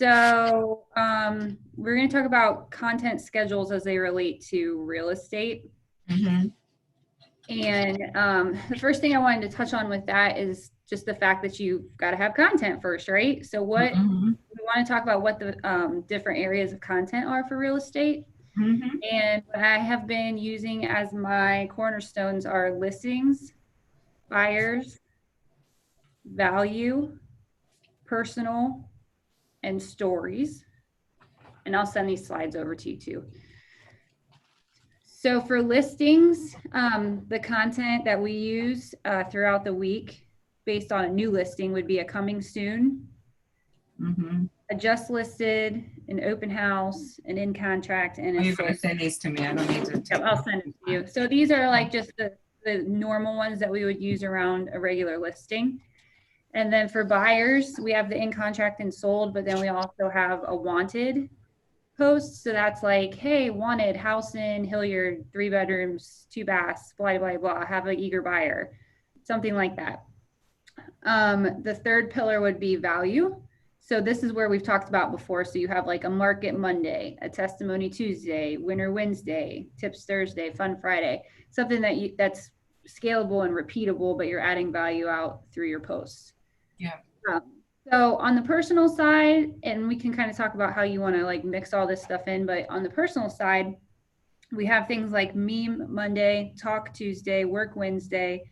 So we're going to talk about content schedules as they relate to real estate. Mm-hmm. And the first thing I wanted to touch on with that is just the fact that you've got to have content first, right? So what Mm-hmm. we want to talk about what the different areas of content are for real estate. Mm-hmm. And what I have been using as my cornerstones are listings, buyers, value, personal, and stories. And I'll send these slides over to you too. So for listings, the content that we use throughout the week based on a new listing would be a coming soon, Mm-hmm. a just listed, an open house, an in contract, and a You're sold. going to send these to me. I don't need to take Yep, I'll send it to you. So these are like just the normal ones that we would use around a regular listing. And then for buyers, we have the in contract and sold, but then we also have a wanted post. So that's like, hey, wanted house in Hilliard, 3 bedrooms, 2 baths, blah, blah, blah, have an eager buyer, something like that. The third pillar would be value. So this is where we've talked about before. So you have like a market Monday, a testimony Tuesday, winner Wednesday, tips Thursday, fun Friday, something that's scalable and repeatable, but you're adding value out through your posts. Yeah. So on the personal side, and we can kind of talk about how you want to like mix all this stuff in, but on the personal side, we have things like meme Monday, talk Tuesday, work Wednesday,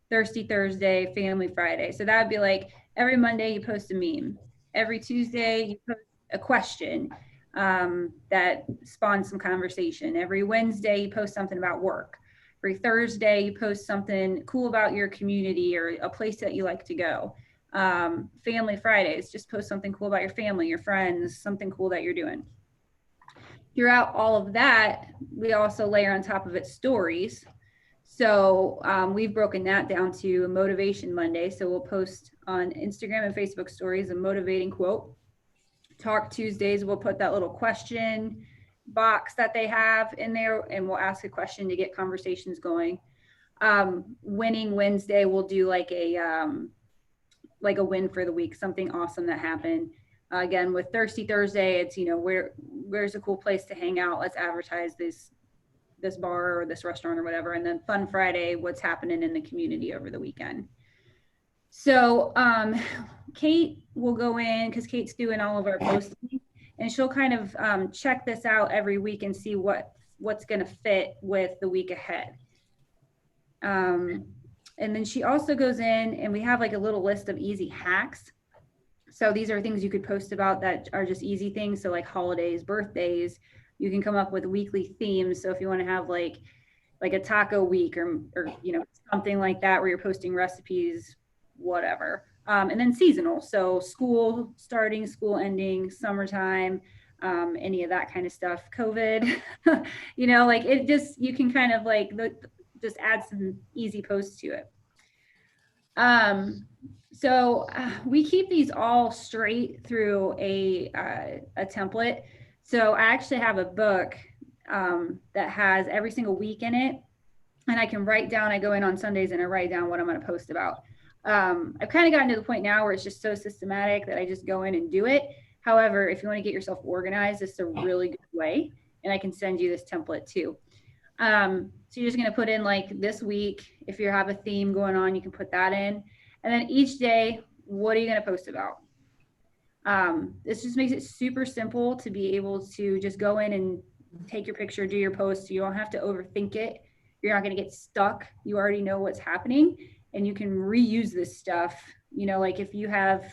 thirsty Thursday, family Friday. So that would be like every Monday you post a meme. Every Tuesday you post a question that spawns some conversation. Every Wednesday you post something about work. Every Thursday you post something cool about your community or a place that you like to go. Family Fridays, just post something cool about your family, your friends, something cool that you're doing. Throughout all of that, we also layer on top of it stories. So we've broken that down to a motivation Monday. So we'll post on Instagram and Facebook stories a motivating quote. Talk Tuesdays, we'll put that little question box that they have in there and we'll ask a question to get conversations going. Winning Wednesday, we'll do like a win for the week, something awesome that happened. Again, with Thirsty Thursday, it's, you know, where's a cool place to hang out? Let's advertise this bar or this restaurant or whatever. And then Fun Friday, what's happening in the community over the weekend. So Kate will go in because Kate's doing all of our posting and she'll kind of check this out every week and see what's going to fit with the week ahead. And then she also goes in and we have like a little list of easy hacks. So these are things you could post about that are just easy things. So like holidays, birthdays, you can come up with weekly themes. So if you want to have like a taco week or you know, something like that where you're posting recipes, whatever. And then seasonal. So school starting, school ending, summertime, any of that kind of stuff, COVID, you know, like it just, you can kind of like just add some easy posts to it. So we keep these all straight through a template. So I actually have a book that has every single week in it. And I can write down, I go in on Sundays and I write down what I'm going to post about. I've kind of gotten to the point now where it's just so systematic that I just go in and do it. However, if you want to get yourself organized, it's a really good way. And I can send you this template too. So you're just going to put in like this week, if you have a theme going on, you can put that in. And then each day, what are you going to post about? This just makes it super simple to be able to just go in and take your picture, do your post. So you don't have to overthink it. You're not going to get stuck. You already know what's happening and you can reuse this stuff. You know, like if you have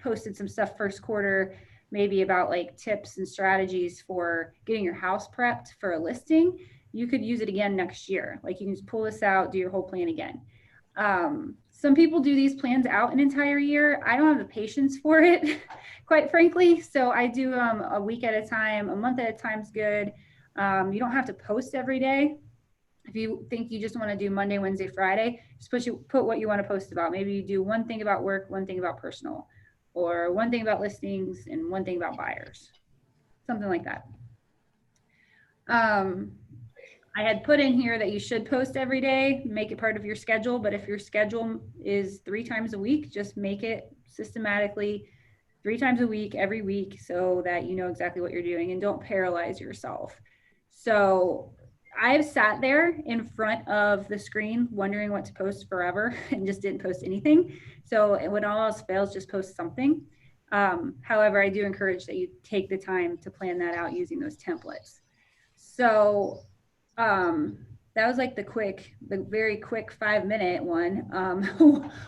posted some stuff first quarter, maybe about like tips and strategies for getting your house prepped for a listing, you could use it again next year. Like you can just pull this out, do your whole plan again. Some people do these plans out an entire year. I don't have the patience for it, quite frankly. So I do a week at a time, a month at a time is good. You don't have to post every day. If you think you just want to do Monday, Wednesday, Friday, just put what you want to post about. Maybe you do one thing about work, one thing about personal, or one thing about listings and one thing about buyers, something like that. I had put in here that you should post every day, make it part of your schedule. But if your schedule is 3 times a week, just make it systematically 3 times a week, every week, so that you know exactly what you're doing and don't paralyze yourself. So I've sat there in front of the screen wondering what to post forever and just didn't post anything. So when all else fails, just post something. However, I do encourage that you take the time to plan that out using those templates. So um, that was like the very quick 5-minute one.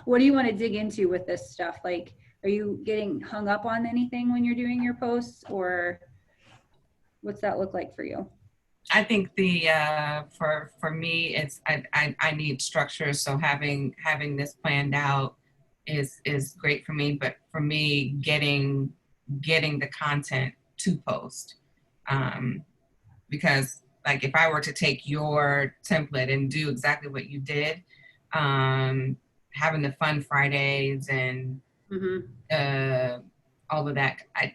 What do you want to dig into with this stuff? Like, are you getting hung up on anything when you're doing your posts, or what's that look like for you? I think the for me, it's I need structure. So having this planned out is great for me. But for me, getting the content to post, um, because like if I were to take your template and do exactly what you did, um, having the fun Fridays and Mm-hmm. uh, all of that, I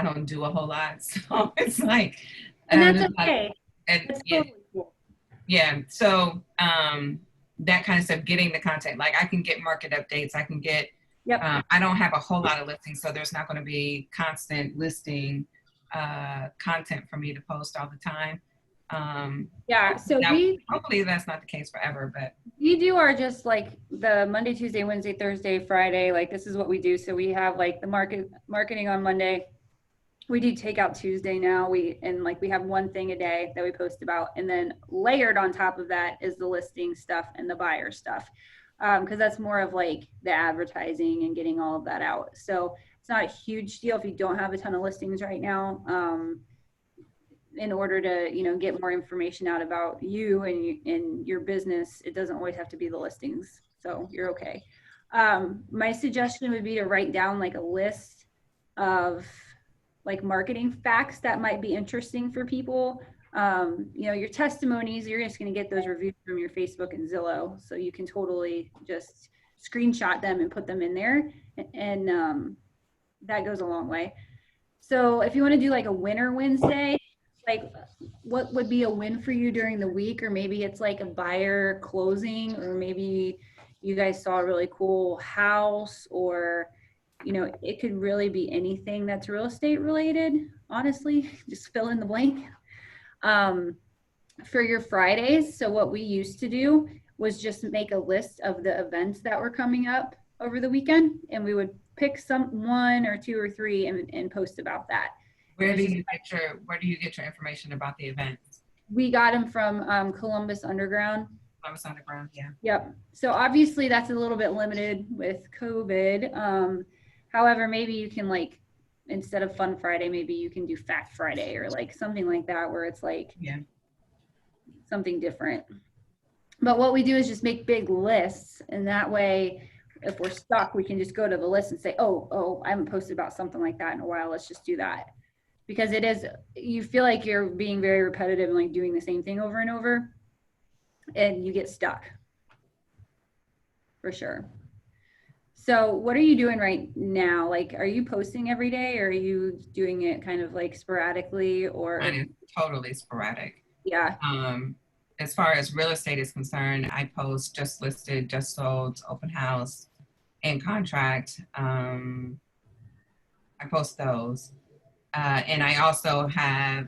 don't do a whole lot, so it's like And that's just like okay. and That's yeah, totally cool. yeah. So that kind of stuff, getting the content, like I can get market updates, I can get. Yep. I don't have a whole lot of listings, so there's not going to be constant listing content for me to post all the time. Yeah. So Now, we hopefully that's not the case forever, but we do our just like the Monday, Tuesday, Wednesday, Thursday, Friday. Like this is what we do. So we have like the marketing on Monday. We do takeout Tuesday now. We have one thing a day that we post about, and then layered on top of that is the listing stuff and the buyer stuff, because that's more of like the advertising and getting all of that out. So it's not a huge deal if you don't have a ton of listings right now. In order to get more information out about you and your business, it doesn't always have to be the listings, so you're okay. My suggestion would be to write down like a list of like marketing facts that might be interesting for people. Your testimonies, you're just going to get those reviews from your Facebook and Zillow, so you can totally just screenshot them and put them in there, and that goes a long way. So if you want to do like a winner Wednesday, like what would be a win for you during the week? Or maybe it's like a buyer closing, or maybe you guys saw a really cool house, or it could really be anything that's real estate related, honestly. Just fill in the blank. Um, for your Fridays, so what we used to do was just make a list of the events that were coming up over the weekend, and we would pick some one or two or three and post about that. And it's just where do you get your information about the events? we got them from Columbus Underground. Columbus Underground, yeah. Yep. So obviously that's a little bit limited with COVID. However, maybe you can like, instead of Fun Friday, maybe you can do Fact Friday or like something like that, where it's like Yeah. something different. But what we do is just make big lists, and that way, if we're stuck, we can just go to the list and say, oh, I haven't posted about something like that in a while. Let's just do that. Because you feel like you're being very repetitive and like doing the same thing over and over, and you get stuck for sure. So what are you doing right now? Like, are you posting every day, or are you doing it kind of like sporadically, Mine or? is totally sporadic. Yeah. As far as real estate is concerned, I post just listed, just sold, open house, and contract. I post those. And I also have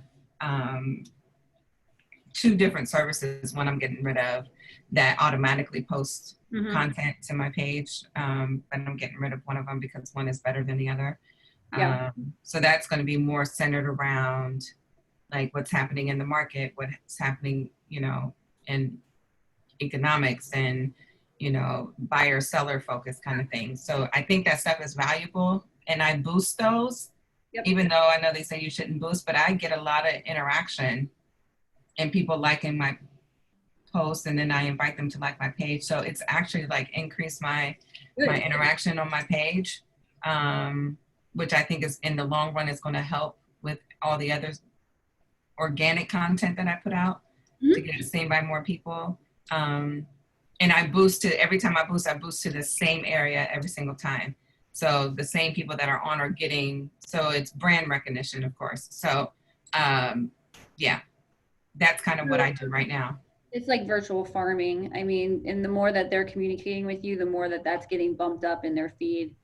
two different services. One I'm getting rid of that automatically post content to my page, but I'm getting rid of one of them because one is better than the other. Yeah. So that's going to be more centered around like what's happening in the market, what's happening, in economics and, buyer seller focus kind of thing. So I think that stuff is valuable, and I boost those. Yep. Even though I know they say you shouldn't boost, but I get a lot of interaction and people liking my posts, and then I invite them to like my page. So it's actually like increased my interaction on my page, which I think is in the long run is going to help with all the other organic content that I put out to get it seen by more people. And I boost to every time I boost to the same area every single time. So the same people that are on are getting, so it's brand recognition, of course. So yeah, that's kind of what I do right now. It's like virtual farming. I mean, and the more that they're communicating with you, the more that that's getting bumped up in their feed.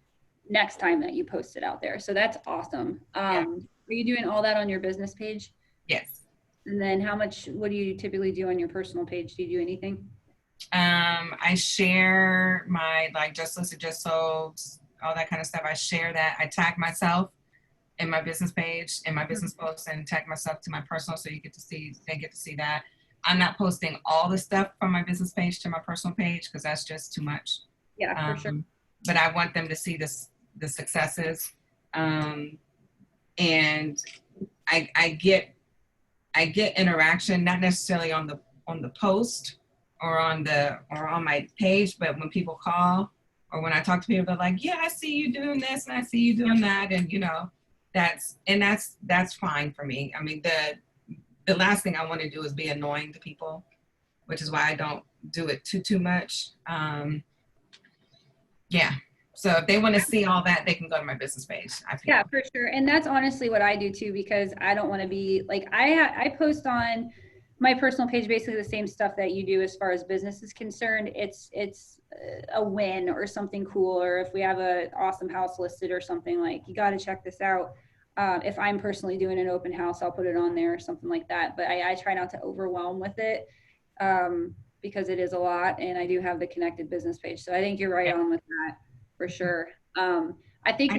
next time that you post it out there. So that's awesome. Yeah. Are you doing all that on your business page? Yes. And then what do you typically do on your personal page? Do you do anything? I share my like just listed, just sold, all that kind of stuff. I share that. I tag myself in my business page, in my business post, and tag myself to my personal, so they get to see that. I'm not posting all the stuff from my business page to my personal page because that's just too much. Yeah, for sure. But I want them to see the successes, and I get interaction, not necessarily on the post or on my page, but when people call or when I talk to people, they're like, yeah, I see you doing this and I see you doing that, and that's fine for me. I mean, the last thing I want to do is be annoying to people, which is why I don't do it too much. Yeah. So if they want to see all that, they can go to my business page. Yeah, for sure. And that's honestly what I do too, because I don't want to be like, I post on my personal page basically the same stuff that you do as far as business is concerned. It's a win or something cool, or if we have an awesome house listed or something, like, you got to check this out. If I'm personally doing an open house, I'll put it on there or something like that. But I try not to overwhelm with it, because it is a lot, and I do have the connected business page. So I think you're right on with that for sure. I think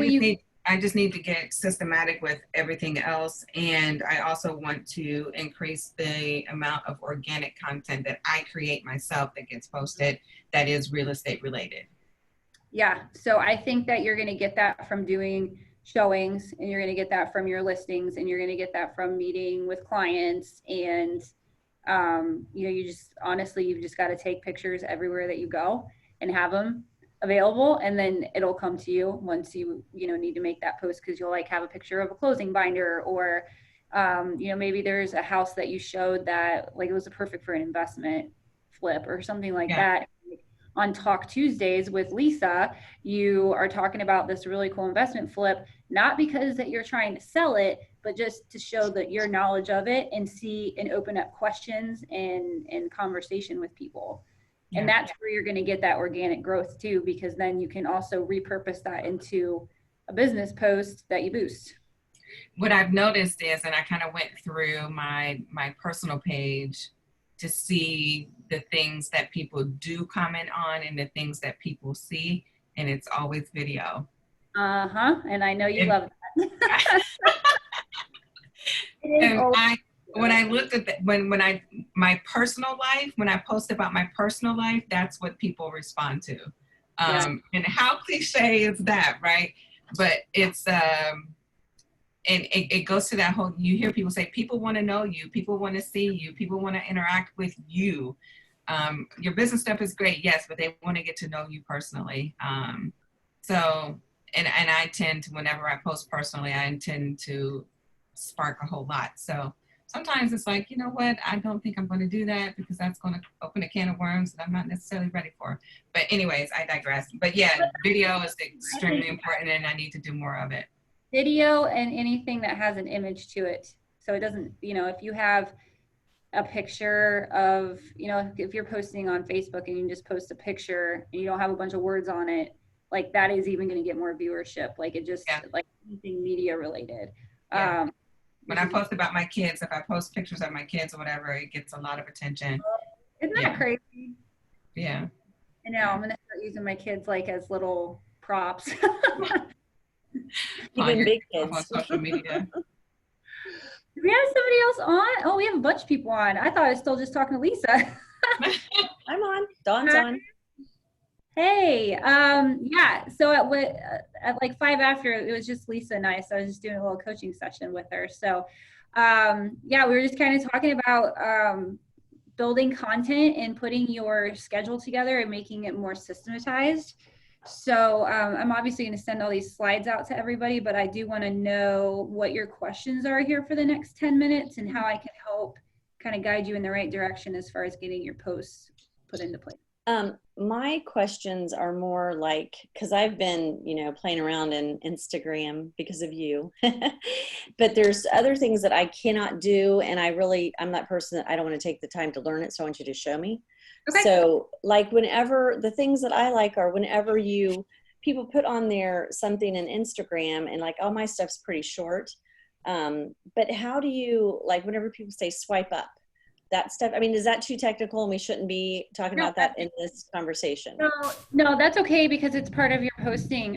I just need to get systematic with everything else. And I also want to increase the amount of organic content that I create myself that gets posted that is real estate related. Yeah. So I think that you're going to get that from doing showings, and you're going to get that from your listings, and you're going to get that from meeting with clients. And, you just honestly, you've just got to take pictures everywhere that you go and have them available, and then it'll come to you once you need to make that post, because you'll like have a picture of a closing binder, or maybe there's a house that you showed that like it was perfect for an investment flip or something like that. On Talk Tuesdays with Lisa, you are talking about this really cool investment flip, not because that you're trying to sell it, but just to show that your knowledge of it, and see and open up questions and conversation with people. And that's where you're going to get that organic growth too, because then you can also repurpose that into a business post that you boost. What I've noticed is, and I kind of went through my personal page to see the things that people do comment on and the things that people see, and it's always video. And I know you love that. When I looked at that, my personal life, when I post about my personal life, that's what people respond to. And how cliche is that, right? But it's, and it goes to that whole, you hear people say, people want to know you, people want to see you, people want to interact with you. Your business stuff is great, yes, but they want to get to know you personally. So, and I tend to, whenever I post personally, I intend to spark a whole lot. So sometimes it's like, you know what, I don't think I'm going to do that because that's going to open a can of worms that I'm not necessarily ready for. But anyways, I digress. But yeah, video is extremely important, and I need to do more of it. Video and anything that has an image to it. So it doesn't, if you have a picture of, if you're posting on Facebook and you just post a picture and you don't have a bunch of words on it, like that is even going to get more viewership. Like it just, like anything media related. When I post about my kids, if I post pictures of my kids or whatever, it gets a lot of attention. Isn't that crazy? Yeah. I know. I'm going to start using my kids like as little props. Even big kids. On social media. Do we have somebody else on? Oh, we have a bunch of people on. I thought I was still just talking to Lisa. I'm on. Dawn's on. Hey, so at like 5 after, it was just Lisa and I, so I was just doing a little coaching session with her. So we were just kind of talking about building content and putting your schedule together and making it more systematized. So I'm obviously going to send all these slides out to everybody, but I do want to know what your questions are here for the next 10 minutes and how I can help kind of guide you in the right direction as far as getting your posts put into place. My questions are more like, because I've been, playing around in Instagram because of you, but there's other things that I cannot do. And I'm that person that I don't want to take the time to learn it. So I want you to show me. Okay. So like whenever the things that I like are whenever you people put on there something in Instagram and like all my stuff's pretty short. But how do you, like, whenever people say swipe up, that stuff, I mean, is that too technical and we shouldn't be talking No, about that in this conversation? no, that's okay because it's part of your posting.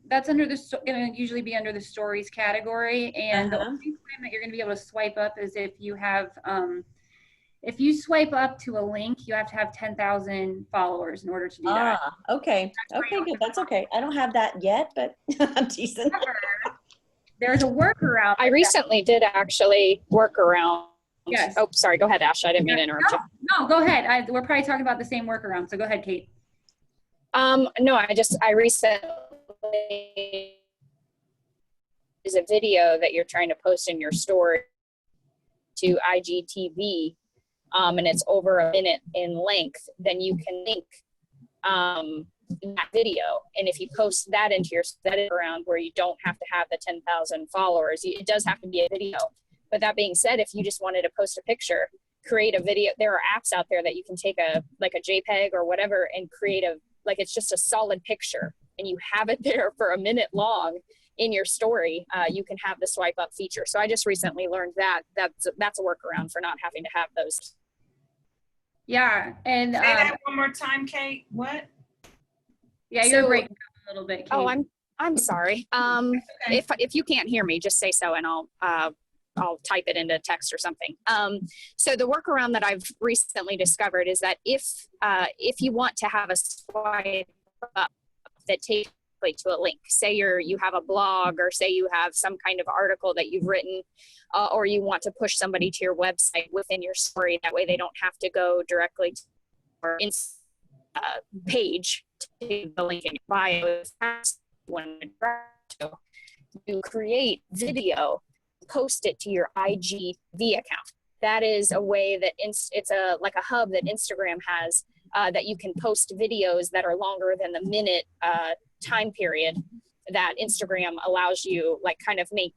That's under the going to usually be under the stories category, and the Uh-huh. only time that you're going to be able to swipe up is if you swipe up to a link, you have to have 10,000 followers in order to do that. Ah, okay. Okay, good. That's okay. I don't have that yet, but I'm teasing. There's a workaround. I recently did actually work around. Yes. Oh, sorry. Go ahead, Ash. I didn't mean to interrupt you. No, go ahead. We're probably talking about the same workaround. So go ahead, Kate. No, I recently is a video that you're trying to post in your story to IGTV, and it's over a minute in length, then you can link that video. And if you post that into your setting around where you don't have to have the 10,000 followers, it does have to be a video. But that being said, if you just wanted to post a picture, create a video, there are apps out there that you can take a JPEG or whatever and create it's just a solid picture and you have it there for a minute long in your story. You can have the swipe up feature. So I just recently learned that's a workaround for not having to have those. Yeah. And say that one more time, Kate. What? Yeah, you're breaking up a little bit, Kate. Oh, I'm sorry. Okay. If you can't hear me, just say so and I'll type it into text or something. So the workaround that I've recently discovered is that if you want to have a swipe up that takes you to a link, say you have a blog or say you have some kind of article that you've written, or you want to push somebody to your website within your story, that way they don't have to go directly to your page to the link in your bio. You create video, post it to your IGV account. That is a way that it's like a hub that Instagram has, that you can post videos that are longer than the minute time period that Instagram allows you,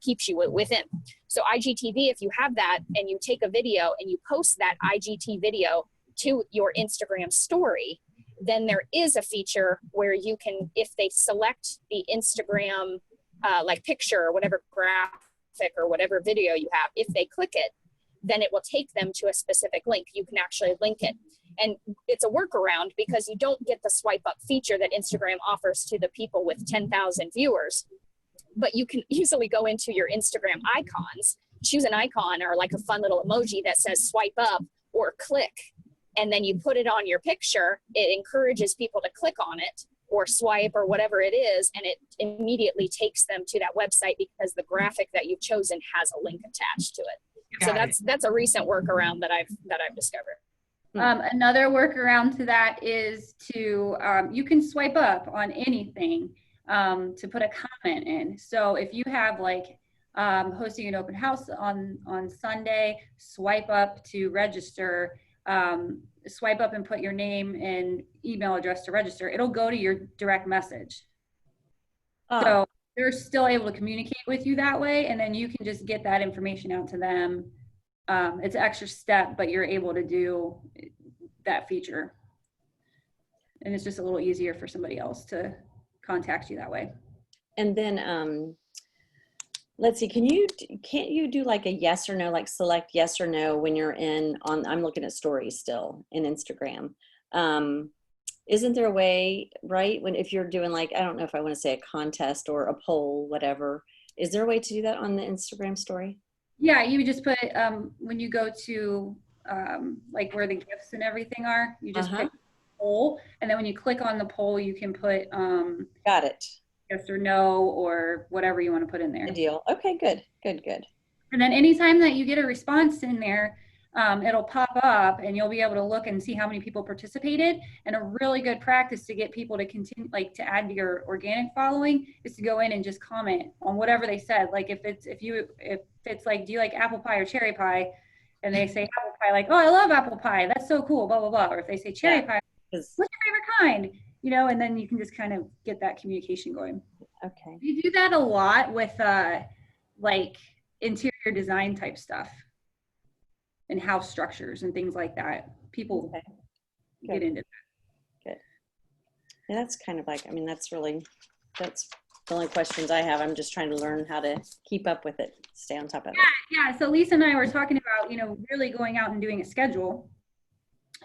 keeps you within. So IGTV, if you have that and you take a video and you post that IGT video to your Instagram story, then there is a feature where you can, if they select the Instagram picture or whatever graphic or whatever video you have, if they click it, then it will take them to a specific link. You can actually link it. And it's a workaround because you don't get the swipe up feature that Instagram offers to the people with 10,000 viewers. But you can easily go into your Instagram icons, choose an icon or like a fun little emoji that says swipe up or click, and then you put it on your picture. It encourages people to click on it or swipe or whatever it is, and it immediately takes them to that website because the graphic that you've chosen has a link attached to it. So that's a recent workaround that I've discovered. Another workaround to that is to you can swipe up on anything to put a comment in. So if you have hosting an open house on Sunday, swipe up to register. Swipe up and put your name and email address to register. It'll go to your direct message. So they're still able to communicate with you that way, and then you can just get that information out to them. It's an extra step, but you're able to do that feature, and it's just a little easier for somebody else to contact you that way. And then let's see, can't you do like a yes or no, like select yes or no when you're I'm looking at stories still in Instagram. Isn't there a way, right? If you're doing I don't know if I want to say a contest or a poll, whatever, is there a way to do that on the Instagram story? Yeah, you would just put, when you go to where the gifts and everything are, you just pick poll. And then when you click on the poll, you can put got it. Yes or no, or whatever you want to put in there. Good deal. Okay, good. And then anytime that you get a response in there, it'll pop up and you'll be able to look and see how many people participated. And a really good practice to get people to continue, to add to your organic following, is to go in and just comment on whatever they said. If it's like, do you like apple pie or cherry pie? And they say apple pie, oh, I love apple pie. That's so cool, blah, blah, blah. Or if they say cherry pie, what's your favorite kind? And then you can just kind of get that communication going. Okay. You do that a lot with interior design type stuff and house structures and things like that. People get into that. Yeah, that's kind of like, I mean, that's the only questions I have. I'm just trying to learn how to keep up with it, stay on top of it. Yeah. So Lisa and I were talking about, really going out and doing a schedule.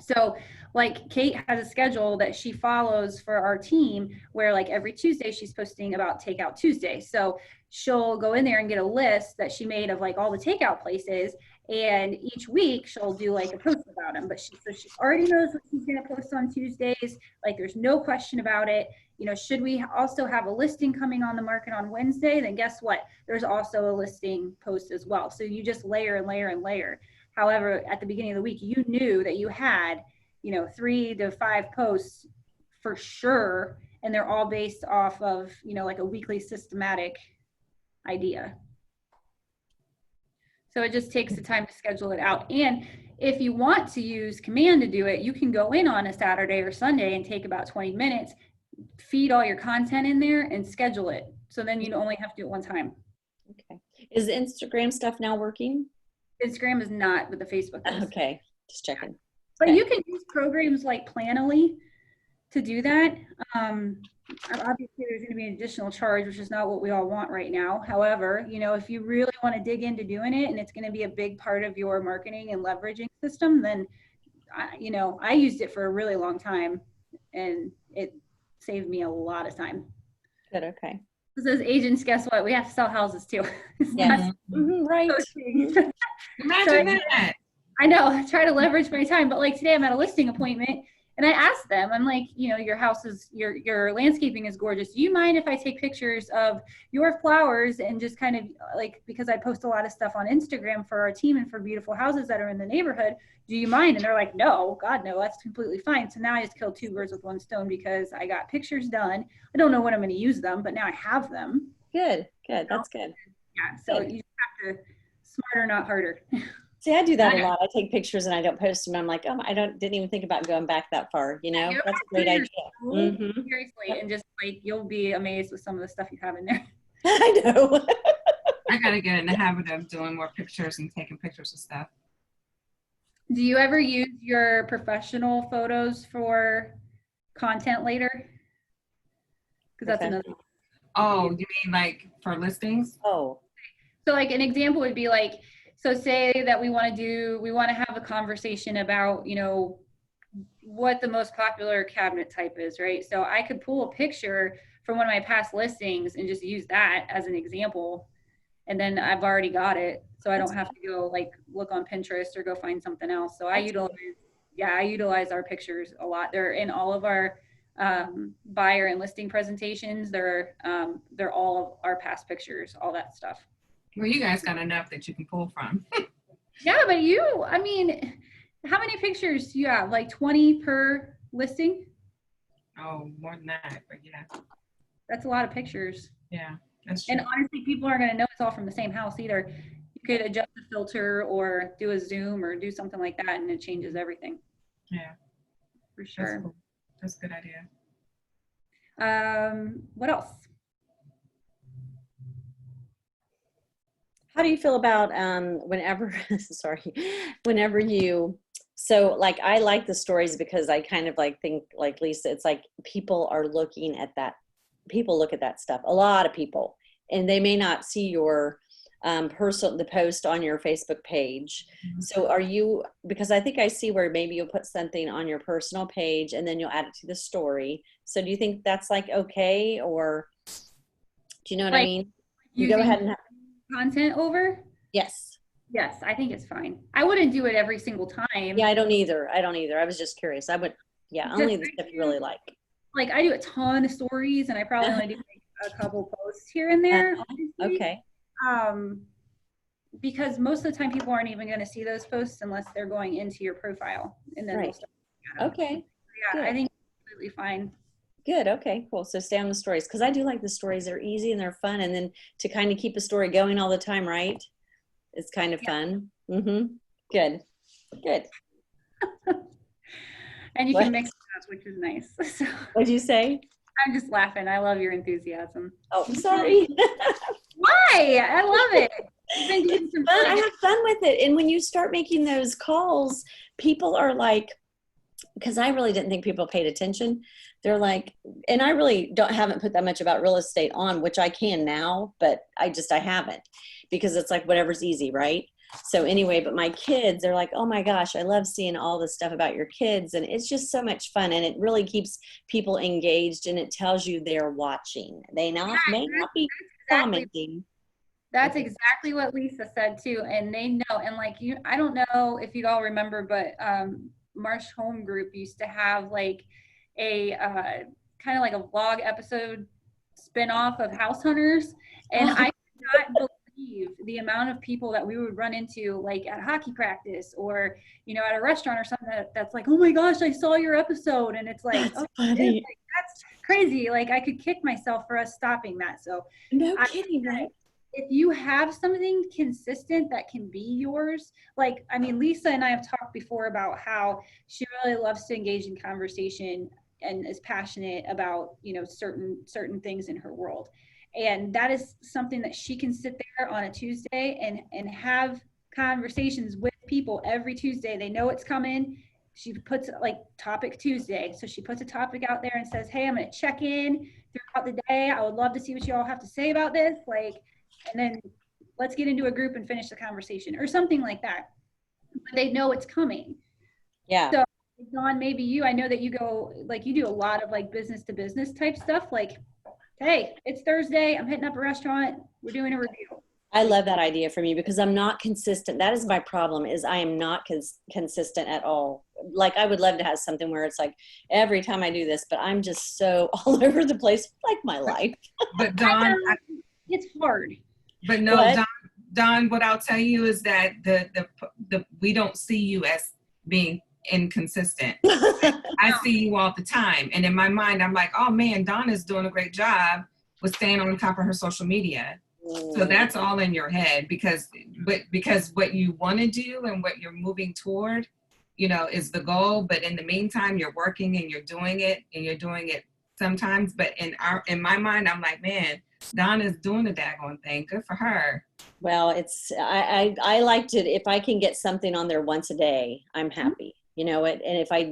So like Kate has a schedule that she follows for our team where like every Tuesday she's posting about Takeout Tuesday. So she'll go in there and get a list that she made of like all the takeout places. And each week she'll do like a post about them. But so she already knows what she's going to post on Tuesdays. Like there's no question about it. Should we also have a listing coming on the market on Wednesday, then guess what? There's also a listing post as well. So you just layer and layer and layer. However, at the beginning of the week, you knew that you had, 3 to 5 posts for sure. And they're all based off of, like a weekly systematic idea. So it just takes the time to schedule it out. And if you want to use Command to do it, you can go in on a Saturday or Sunday and take about 20 minutes, feed all your content in there and schedule it. So then you only have to do it one time. Okay. Is the Instagram stuff now working? Instagram is not, with the Facebook is. Okay, just checking. But Okay. you can use programs like Planoly to do that. Obviously, there's going to be an additional charge, which is not what we all want right now. However, if you really want to dig into doing it and it's going to be a big part of your marketing and leveraging system, then, I used it for a really long time and it saved me a lot of time. Good, okay. Because as agents, guess what? We have to sell houses too. Yeah. Right. Imagine that. I know, I try to leverage my time, but like today I'm at a listing appointment and I asked them, I'm like, your house is, your landscaping is gorgeous. Do you mind if I take pictures of your flowers and just kind of like, because I post a lot of stuff on Instagram for our team and for beautiful houses that are in the neighborhood, do you mind? And they're like, no, God, no, that's completely fine. So now I just killed 2 birds with 1 stone because I got pictures done. I don't know when I'm going to use them, but now I have them. Good. That's good. Yeah, so you just have to smarter, not harder. See, I do that a lot. I take pictures and I don't post them. I'm like, oh, didn't even think about going back that far. That's a great idea. Seriously, and just like you'll be amazed with some of the stuff you have in there. I know. I gotta get in the habit of doing more pictures and taking pictures of stuff. Do you ever use your professional photos for content later? Because that's another. Oh, you mean like for listings? Oh. So like an example would be like, so say that we want to have a conversation about, what the most popular cabinet type is, right? So I could pull a picture from one of my past listings and just use that as an example. And then I've already got it. So I don't have to go like look on Pinterest or go find something else. So I utilize our pictures a lot. They're in all of our buyer and listing presentations. They're all of our past pictures, all that stuff. Well, you guys got enough that you can pull from. Yeah, but how many pictures do you have? Like 20 per listing? Oh, more than that, but yeah. That's a lot of pictures. Yeah, that's true. And honestly, people aren't going to know it's all from the same house either. You could adjust the filter or do a zoom or do something like that and it changes everything. Yeah. For sure. That's cool. That's a good idea. What else? How do you feel about whenever you, so like I like the stories because I kind of like think like Lisa, it's like people are looking at that, people look at that stuff, a lot of people, and they may not see your the post on your Facebook page. Mm-hmm. So are you, because I think I see where maybe you'll put something on your personal page and then you'll add it to the story. So do you think that's like okay, or do you know what I mean? You go ahead and content over? Yes, I think it's fine. I wouldn't do it every single time. Yeah, I don't either. I was just curious. I would, only the stuff you really like. Like I do a ton of stories and I probably only do like a couple posts here and there. Okay. Because most of the time people aren't even going to see those posts unless they're going into your profile and then right. They'll start looking at them. Okay. Yeah, good. I think it's completely fine. Good. Okay, cool. So stay on the stories, because I do like the stories. They're easy and they're fun. And then to kind of keep a story going all the time, right? It's kind of fun. Mm-hmm. Good. And you can mix it up, which is nice. So, what'd you say? I'm just laughing. I love your enthusiasm. Oh, sorry. Why? I love it. I have fun with it. And when you start making those calls, people are like, because I really didn't think people paid attention, they're like, and I really haven't put that much about real estate on, which I can now, but I haven't, because it's like whatever's easy, right? So anyway, but my kids, they're like, oh my gosh, I love seeing all this stuff about your kids. And it's just so much fun. And it really keeps people engaged, and it tells you they're watching. They may not be commenting. That's exactly what Lisa said too. And they know, and like I don't know if you all remember, but Marsh Home Group used to have like a kind of like a vlog episode spinoff of House Hunters. And I could not believe the amount of people that we would run into, like at hockey practice or, at a restaurant or something that's like, oh my gosh, I saw your episode. And it's like, that's funny. Like, that's crazy. Like I could kick myself for us stopping that. So no kidding, right? If you have something consistent that can be yours, like, I mean, Lisa and I have talked before about how she really loves to engage in conversation and is passionate about, certain things in her world. And that is something that she can sit there on a Tuesday and have conversations with people every Tuesday. They know it's coming. She puts like Topic Tuesday. So she puts a topic out there and says, hey, I'm going to check in throughout the day. I would love to see what you all have to say about this. Like, and then let's get into a group and finish the conversation or something like that. But they know it's coming. Yeah. So Dawn, maybe I know that you go, like you do a lot of like business to business type stuff. Like, hey, it's Thursday. I'm hitting up a restaurant. We're doing a review. I love that idea from you, because I'm not consistent. That is my problem, is I am not consistent at all. Like I would love to have something where it's like every time I do this, but I'm just so all over the place, like my life. But Dawn, it's hard. But no, Dawn, what I'll tell you is that the we don't see you as being inconsistent. I see you all the time. And in my mind, I'm like, oh man, Dawn is doing a great job with staying on top of her social media. So that's all in your head, because what you want to do and what you're moving toward, is the goal. But in the meantime, you're working and you're doing it sometimes. But in my mind, I'm like, man, Dawn is doing the daggone thing. Good for her. Well, I like to, if I can get something on there once a day, I'm happy. And if I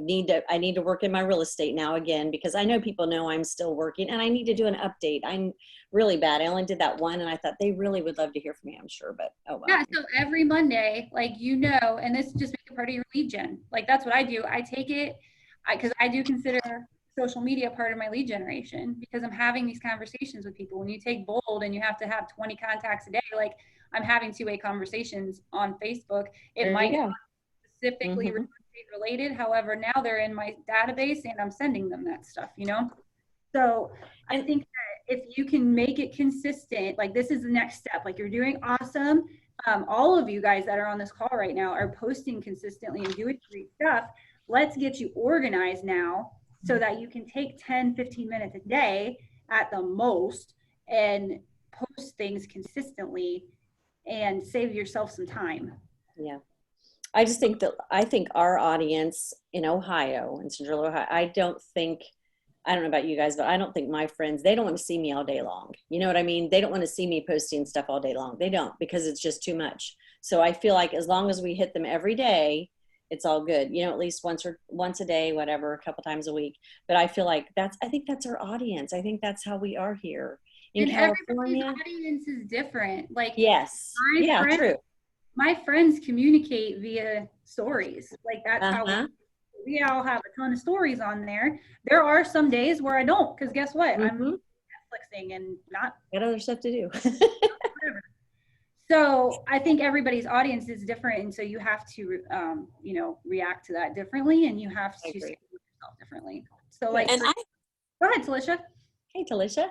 need to work in my real estate now again, because I know people know I'm still working, and I need to do an update. I'm really bad. I only did that one, and I thought they really would love to hear from me, I'm sure, but oh well. Yeah, so every Monday, like, and this just makes it part of your lead gen. Like, that's what I do. I take it, because I do consider social media part of my lead generation, because I'm having these conversations with people. When you take bold and you have to have 20 contacts a day, like I'm having two-way conversations on Facebook. It might not specifically related. However, now they're in my database and I'm sending them that stuff, So I think that if you can make it consistent, like this is the next step, like you're doing awesome. All of you guys that are on this call right now are posting consistently and doing great stuff. Let's get you organized now so that you can take 10, 15 minutes a day at the most and post things consistently and save yourself some time. Yeah. I think our audience in Ohio, in Central Ohio, I don't know about you guys, but I don't think my friends, they don't want to see me all day long. You know what I mean? They don't want to see me posting stuff all day long. They don't, because it's just too much. So I feel like as long as we hit them every day, it's all good. At least once a day, whatever, a couple times a week. But I feel like I think that's our audience. I think that's how we are here in California. Everybody's audience is different. Like, yes. True. My friends communicate via stories. Like that's how we all have a ton of stories on there. There are some days where I don't, because guess what? I'm Netflixing and not got other stuff to do. Whatever. So I think everybody's audience is different, and so you have to, react to that differently, and you have to see yourself differently. So, like, go ahead, Talisha. Hey, Talisha.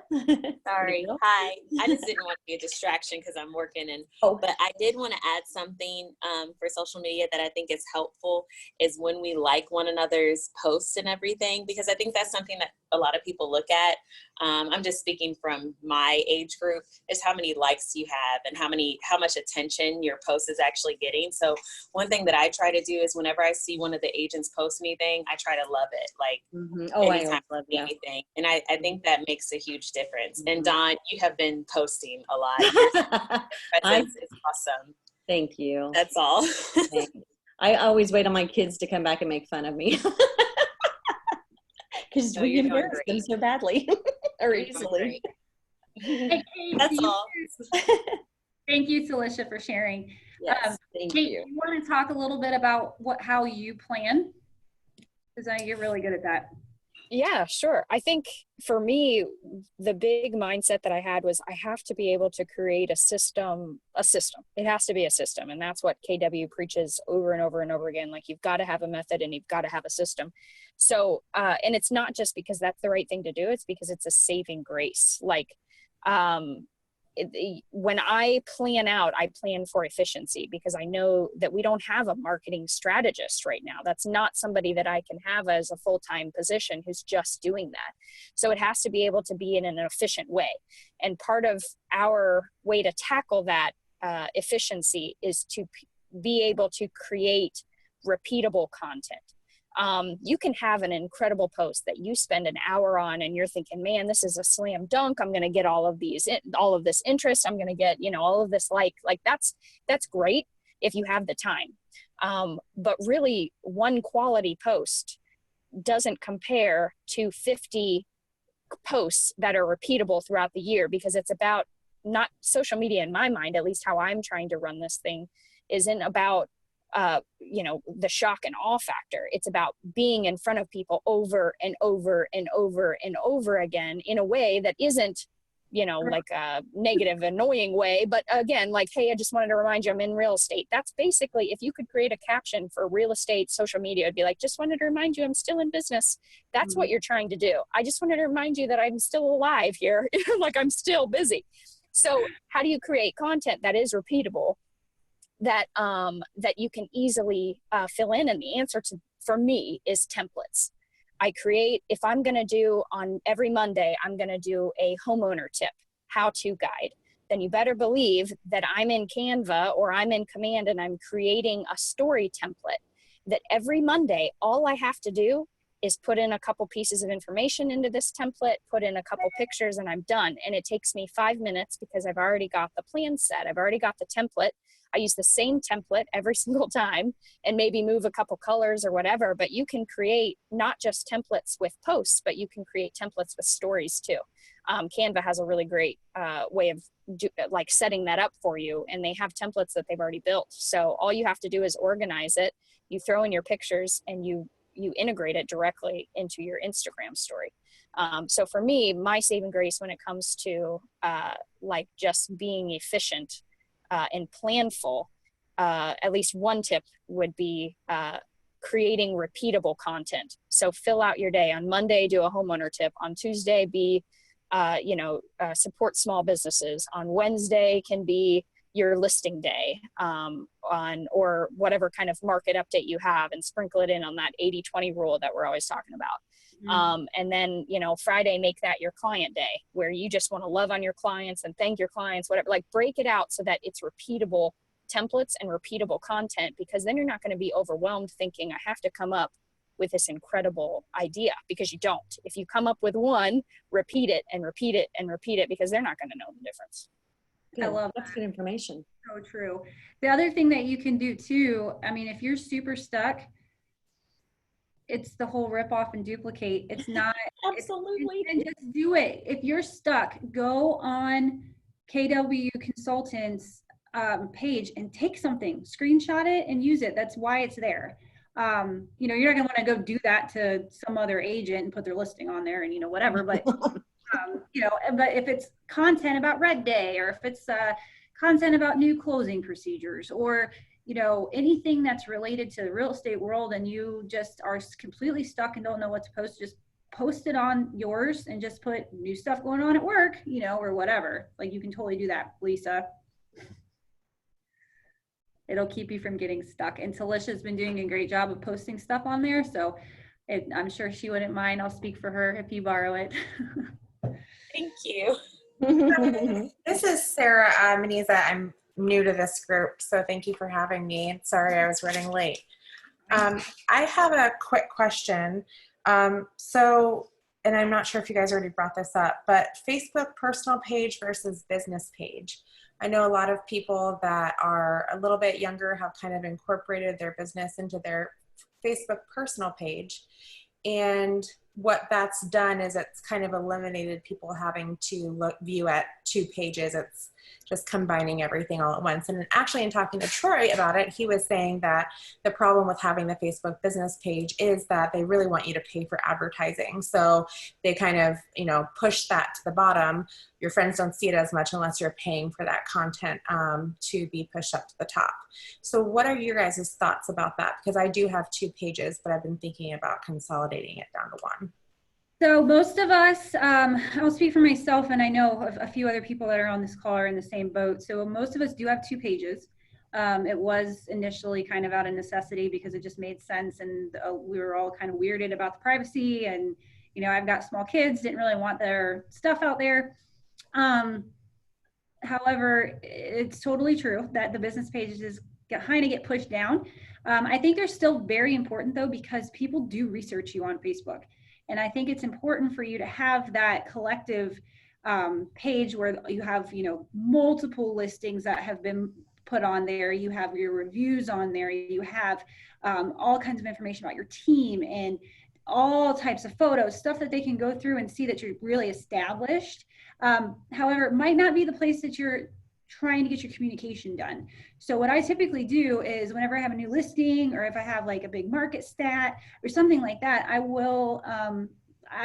Sorry. Hi. I just didn't want to be a distraction because I'm working. But I did want to add something for social media that I think is helpful is when we like one another's posts and everything, because I think that's something that a lot of people look at. I'm just speaking from my age group, is how many likes you have and how much attention your post is actually getting. So one thing that I try to do is whenever I see one of the agents post anything, I try to love it. Like anytime I love anything. And I think that makes a huge difference. And Dawn, you have been posting a lot. It's awesome. Thank you. That's all. I always wait on my kids to come back and make fun of me. because So we you're doing embarrass them great. so badly or You're doing easily. great. Hey, Kate, That's all. thank you, Celicia, for sharing. Yes, thank Kate, you. do you want to talk a little bit about how you plan? Because I know you're really good at that. Yeah, sure. I think for me, the big mindset that I had was I have to be able to create a system, a system. It has to be a system. And that's what KW preaches over and over and over again. Like, you've got to have a method and you've got to have a system. So, and it's not just because that's the right thing to do. It's because it's a saving grace. Like, when I plan out, I plan for efficiency because I know that we don't have a marketing strategist right now. That's not somebody that I can have as a full-time position who's just doing that. So it has to be able to be in an efficient way. And part of our way to tackle that efficiency is to be able to create repeatable content. You can have an incredible post that you spend an hour on and you're thinking, man, this is a slam dunk. I'm going to get all of this interest. I'm going to get, all of this like that's great if you have the time. But really, one quality post doesn't compare to 50 posts that are repeatable throughout the year, because it's about not social media, in my mind, at least how I'm trying to run this thing, isn't about the shock and awe factor. It's about being in front of people over and over and over and over again in a way that isn't, like a negative, annoying way. But again, like, hey, I just wanted to remind you I'm in real estate. That's basically, if you could create a caption for real estate social media, it'd be like, just wanted to remind you I'm still in business. That's what you're trying to do. I just wanted to remind you that I'm still alive here. Like, I'm still busy. So how do you create content that is repeatable, that you can easily fill in? And the answer for me is templates. I create, if I'm going to do on every Monday, I'm going to do a homeowner tip, how-to guide. Then you better believe that I'm in Canva or I'm in Command and I'm creating a story template that every Monday, all I have to do is put in a couple pieces of information into this template, put in a couple pictures, and I'm done. And it takes me 5 minutes because I've already got the plan set. I've already got the template. I use the same template every single time and maybe move a couple colors or whatever, but you can create not just templates with posts, but you can create templates with stories too. Canva has a really great way of setting that up for you, and they have templates that they've already built. So all you have to do is organize it. You throw in your pictures and you integrate it directly into your Instagram story. So for me, my saving grace when it comes to just being efficient and planful, at least one tip would be creating repeatable content. So fill out your day. On Monday, do a homeowner tip. On Tuesday, support small businesses. On Wednesday can be your listing day, or whatever kind of market update you have, and sprinkle it in on that 80-20 rule that we're always talking about. And then, Friday, make that your client day, where you just want to love on your clients and thank your clients, whatever. Like, break it out so that it's repeatable templates and repeatable content, because then you're not going to be overwhelmed thinking I have to come up with this incredible idea, because you don't. If you come up with one, repeat it and repeat it and repeat it, because they're not going to know the difference. Good. I love that's that. good information. So true. The other thing that you can do too, I mean, if you're super stuck, it's the whole rip off and duplicate. It's not Absolutely. and just do it. If you're stuck, go on KW Consultants page and take something, screenshot it and use it. That's why it's there. You're not gonna want to go do that to some other agent and put their listing on there and whatever, but but if it's content about Red Day, or if it's content about new closing procedures, or anything that's related to the real estate world, and you just are completely stuck and don't know what to post, just post it on yours and just put new stuff going on at work, or whatever. Like, you can totally do that, Lisa. It'll keep you from getting stuck. And Celicia's been doing a great job of posting stuff on there, so I'm sure she wouldn't mind. I'll speak for her if you borrow it. Thank you. This is Sarah Meniza. I'm new to this group, so thank you for having me. Sorry I was running late. I have a quick question. And I'm not sure if you guys already brought this up, but Facebook personal page versus business page. I know a lot of people that are a little bit younger have kind of incorporated their business into their Facebook personal page. And what that's done is it's kind of eliminated people having to view at 2 pages. It's just combining everything all at once. And actually, in talking to Troy about it, he was saying that the problem with having the Facebook business page is that they really want you to pay for advertising. So they kind of, push that to the bottom. Your friends don't see it as much unless you're paying for that content to be pushed up to the top. So what are your guys' thoughts about that? Because I do have 2 pages, but I've been thinking about consolidating it down to 1. So most of us, I'll speak for myself, and I know a few other people that are on this call are in the same boat. So most of us do have 2 pages. It was initially kind of out of necessity because it just made sense, and we were all kind of weirded about the privacy. And I've got small kids, didn't really want their stuff out there. However, it's totally true that the business pages kind of get pushed down. I think they're still very important though, because people do research you on Facebook. And I think it's important for you to have that collective page where you have, multiple listings that have been put on there. You have your reviews on there. You have all kinds of information about your team and all types of photos, stuff that they can go through and see that you're really established. However, it might not be the place that you're trying to get your communication done. So what I typically do is whenever I have a new listing, or if I have like a big market stat or something like that, I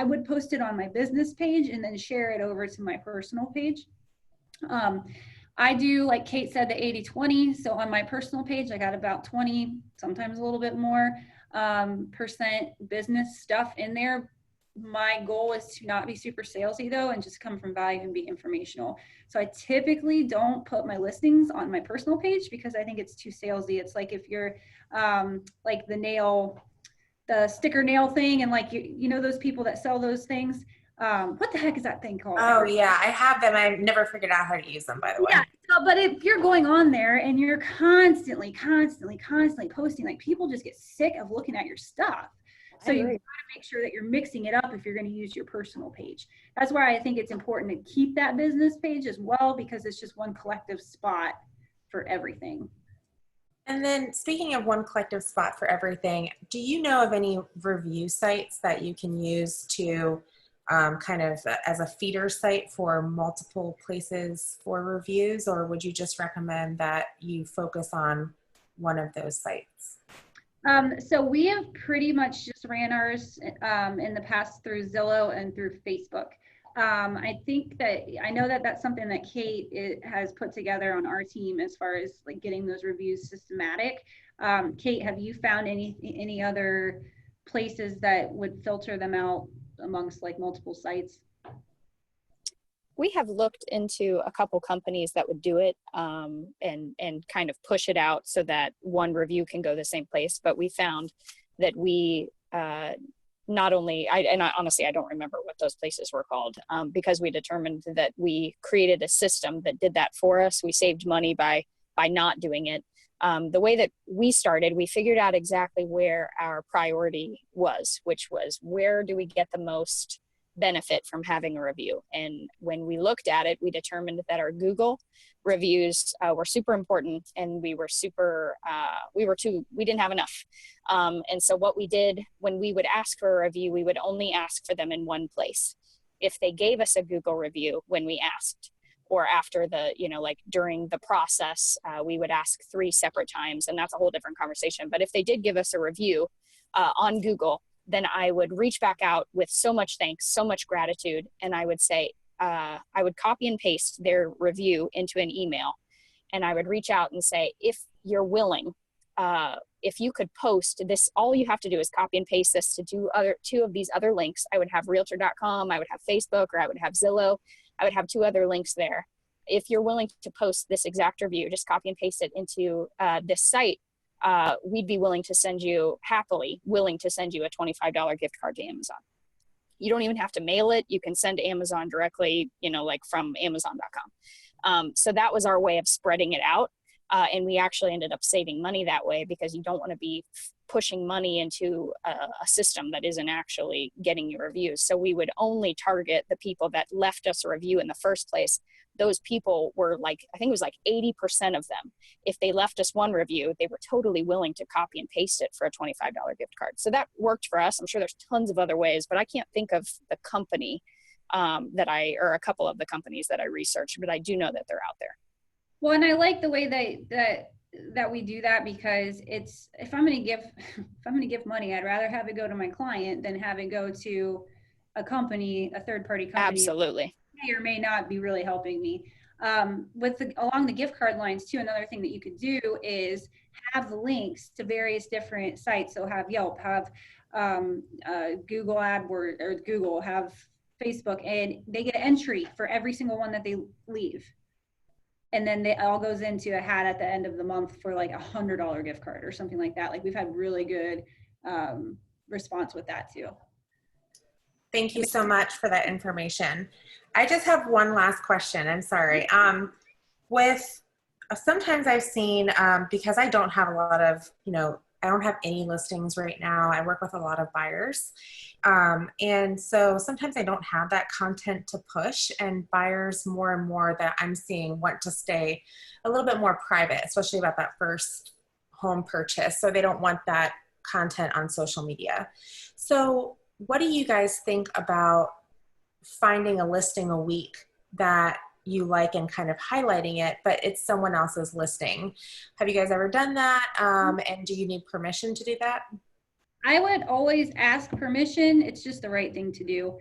would post it on my business page and then share it over to my personal page. I do, like Kate said, the 80-20. So on my personal page, I got about 20, sometimes a little bit more percent business stuff in there. My goal is to not be super salesy though, and just come from value and be informational. So I typically don't put my listings on my personal page because I think it's too salesy. It's like if you're like the sticker nail thing, and like, those people that sell those things. What the heck is that thing called? Oh yeah, I have them. I've never figured out how to use them, by the way. Yeah, so, but if you're going on there and you're constantly posting, like people just get sick of looking at your stuff. So you got to make sure that you're mixing it up if you're going to use your personal page. That's why I think it's important to keep that business page as well, because it's just one collective spot for everything. And then speaking of one collective spot for everything, do you know of any review sites that you can use to kind of as a feeder site for multiple places for reviews, or would you just recommend that you focus on one of those sites? So we have pretty much just ran ours in the past through Zillow and through Facebook. I think that I know that that's something that Kate has put together on our team as far as like getting those reviews systematic. Kate, have you found any other places that would filter them out amongst like multiple sites? We have looked into a couple companies that would do it and kind of push it out so that one review can go the same place. But we found that we not only, honestly, I don't remember what those places were called because we determined that we created a system that did that for us. We saved money by not doing it. The way that we started, we figured out exactly where our priority was, which was where do we get the most benefit from having a review. And when we looked at it, we determined that our Google reviews were super important, and we didn't have enough. And so what we did when we would ask for a review, we would only ask for them in one place. If they gave us a Google review when we asked, or after during the process, we would ask 3 separate times, and that's a whole different conversation. But if they did give us a review on Google, then I would reach back out with so much thanks, so much gratitude. And I would say, I would copy and paste their review into an email. And I would reach out and say, if you're willing, if you could post this, all you have to do is copy and paste this to do 2 of these other links. I would have realtor.com, I would have Facebook, or I would have Zillow. I would have 2 other links there. If you're willing to post this exact review, just copy and paste it into this site. We'd be happily willing to send you a $25 gift card to Amazon. You don't even have to mail it. You can send to Amazon directly, like from Amazon.com. So that was our way of spreading it out. And we actually ended up saving money that way, because you don't want to be pushing money into a system that isn't actually getting you reviews. So we would only target the people that left us a review in the first place. Those people were like, I think it was like 80% of them. If they left us one review, they were totally willing to copy and paste it for a $25 gift card. So that worked for us. I'm sure there's tons of other ways, but I can't think of the company or a couple of the companies that I researched, but I do know that they're out there. Well, and I like the way that we do that, because it's, if I'm going to give money, I'd rather have it go to my client than have it go to a company, a third party company. Absolutely. May or may not be really helping me. Along the gift card lines too, another thing that you could do is have the links to various different sites. So have Yelp, have Google AdWords, or Google, have Facebook, and they get an entry for every single one that they leave. And then it all goes into a hat at the end of the month for like $100 gift card or something like that. Like, we've had really good response with that too. Thank you so much for that information. I just have one last question. I'm sorry. Sometimes I've seen, because I don't have a lot of, I don't have any listings right now. I work with a lot of buyers. And so sometimes I don't have that content to push, and buyers more and more that I'm seeing want to stay a little bit more private, especially about that first home purchase. So they don't want that content on social media. So what do you guys think about finding a listing a week that you like and kind of highlighting it, but it's someone else's listing? Have you guys ever done that? And do you need permission to do that? I would always ask permission. It's just the right thing to do.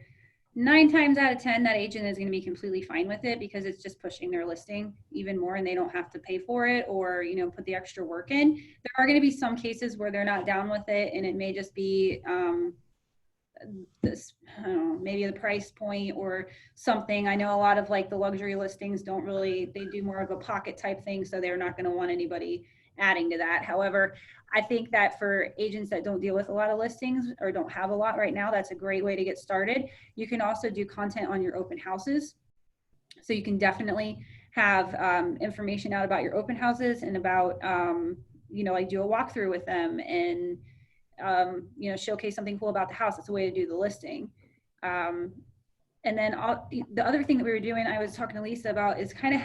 9 times out of 10, that agent is going to be completely fine with it, because it's just pushing their listing even more, and they don't have to pay for it or, put the extra work in. There are going to be some cases where they're not down with it, and it may just be I don't know, maybe the price point or something. I know a lot of like the luxury listings they do more of a pocket type thing, so they're not going to want anybody adding to that. However, I think that for agents that don't deal with a lot of listings or don't have a lot right now, that's a great way to get started. You can also do content on your open houses. So you can definitely have information out about your open houses and about, like do a walkthrough with them and, showcase something cool about the house. It's a way to do the listing. And then the other thing that we were doing, I was talking to Lisa about, is kind of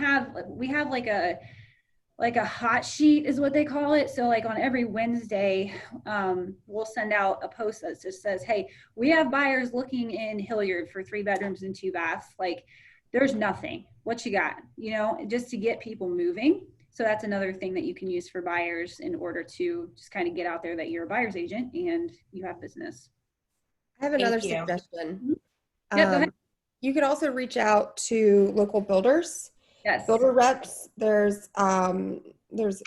we have like a hot sheet is what they call it. So like on every Wednesday, we'll send out a post that just says, hey, we have buyers looking in Hilliard for 3 bedrooms and 2 baths. Like, there's nothing. What you got? Just to get people moving. So that's another thing that you can use for buyers in order to just kind of get out there that you're a buyer's agent and you have business. I have another suggestion. Yeah, go ahead. You could also reach out to local builders. Yes. Builder reps. There's a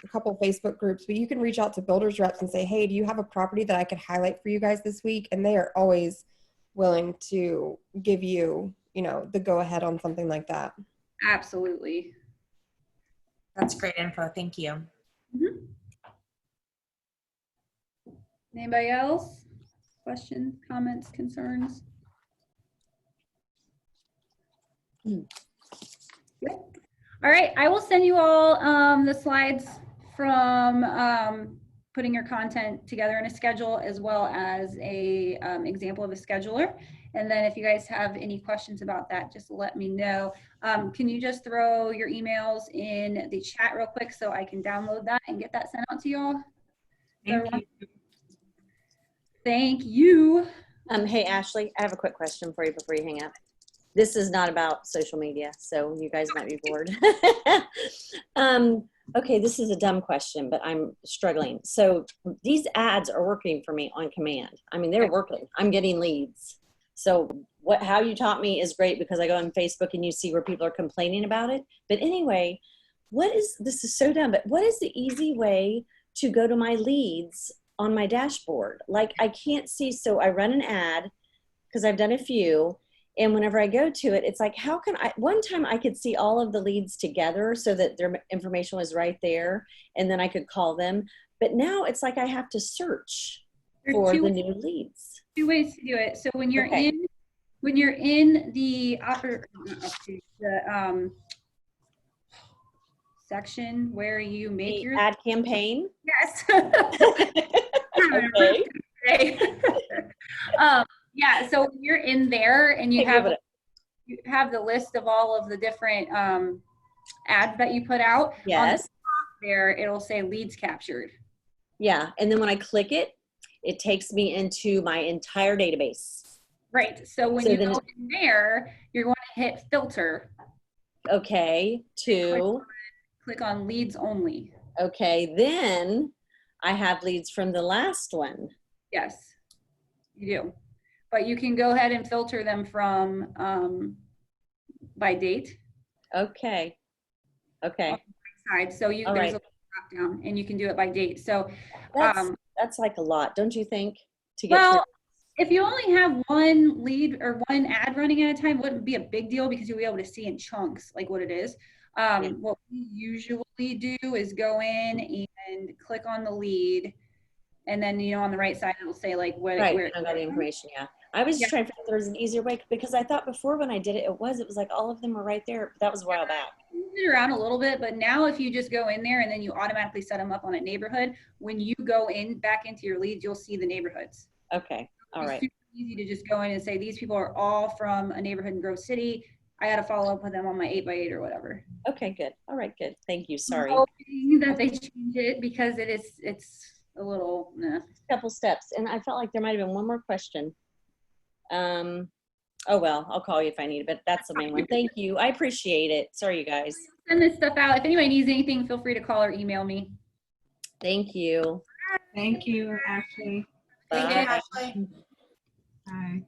couple Facebook groups, but you can reach out to builders reps and say, hey, do you have a property that I could highlight for you guys this week? And they are always willing to give you, the go ahead on something like that. Absolutely. That's great info. Thank you. Mm-hmm. Anybody else? Questions, comments, concerns? Good. All right, I will send you all the slides from putting your content together in a schedule, as well as a example of a scheduler. And then if you guys have any questions about that, just let me know. Can you just throw your emails in the chat real quick so I can download that and get that sent out to y'all? Thank you. Thank you. Hey, Ashley, I have a quick question for you before you hang up. This is not about social media, so you guys might be bored. Okay, this is a dumb question, but I'm struggling. So these ads are working for me on command. I mean, they're working. I'm getting leads. So how you taught me is great, because I go on Facebook and you see where people are complaining about it. But anyway, this is so dumb, but what is the easy way to go to my leads on my dashboard? Like, I can't see, so I run an ad because I've done a few. And whenever I go to it, it's like, how can one time I could see all of the leads together so that their information was right there, and then I could call them. But now it's like I have to search for the new leads. 2 ways to do it. So when you're in the the section where you make your ad campaign. Yes. Okay. Yeah, so when you're in there and you Okay, have give it you have the list of all of the different ads that you put out. Yes. On the top there, it'll say leads captured. Yeah, and then when I click it, it takes me into my entire database. Right. So when you go in there, you're going to hit filter. Okay, click on leads only. Okay, then I have leads from the last one. Yes, you do. But you can go ahead and filter them from by date. Okay. Okay. On the right side. So you there's a drop down and you can do it by date. So that's like a lot, don't you think? To get well, if you only have one lead or one ad running at a time, it wouldn't be a big deal because you'll be able to see in chunks like what it is. What we usually do is go in and click on the lead, and then on the right side it'll say like where I got the information. Yeah, I was just trying to figure out if there was an easier way, because I thought before when I did it, it was like all of them were right there. That was a while back. Moved it around a little bit, but now if you just go in there and then you automatically set them up on a neighborhood, when you go in back into your leads, you'll see the neighborhoods. Okay, all right. It's super easy to just go in and say these people are all from a neighborhood in Grove City. I got to follow up with them on my 8x8 or whatever. Okay, good. All right, good. Thank you. Sorry. I'm hoping that they change it because it's a little couple steps, and I felt like there might have been one more question. Oh well, I'll call you if I need it, but that's the main one. Thank you. I appreciate it. Sorry, you guys. Send this stuff out. If anybody needs anything, feel free to call or email me. Thank you. Thank you, Ashley. Bye. Thank you, Ashley. Bye.